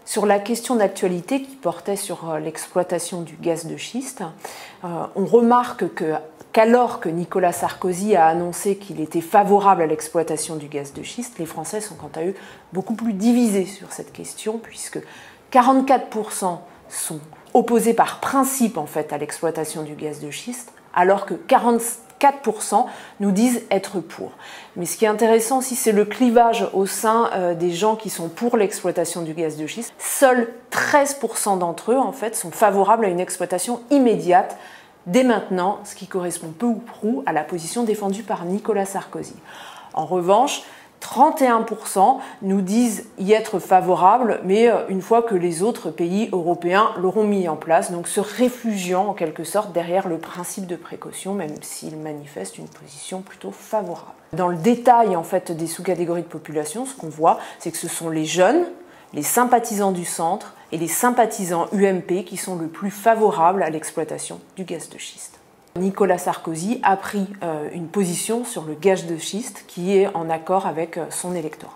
Sur la question d'actualité qui portait sur l'exploitation du gaz de schiste, on remarque qu'alors que Nicolas Sarkozy a annoncé qu'il était favorable à l'exploitation du gaz de schiste, les Français sont quant à eux beaucoup plus divisés sur cette question, puisque 44% sont opposés par principe en fait à l'exploitation du gaz de schiste, alors que 44% nous disent être pour. Mais ce qui est intéressant aussi, c'est le clivage au sein des gens qui sont pour l'exploitation du gaz de schiste. Seuls 13% d'entre eux en fait, sont favorables à une exploitation immédiate dès maintenant, ce qui correspond peu ou prou à la position défendue par Nicolas Sarkozy. En revanche, 31% nous disent y être favorables, mais une fois que les autres pays européens l'auront mis en place, donc se réfugiant en quelque sorte derrière le principe de précaution, même s'ils manifestent une position plutôt favorable. Dans le détail en fait, des sous-catégories de population, ce qu'on voit, c'est que ce sont les jeunes, les sympathisants du centre et les sympathisants UMP qui sont le plus favorables à l'exploitation du gaz de schiste. Nicolas Sarkozy a pris une position sur le gaz de schiste qui est en accord avec son électorat.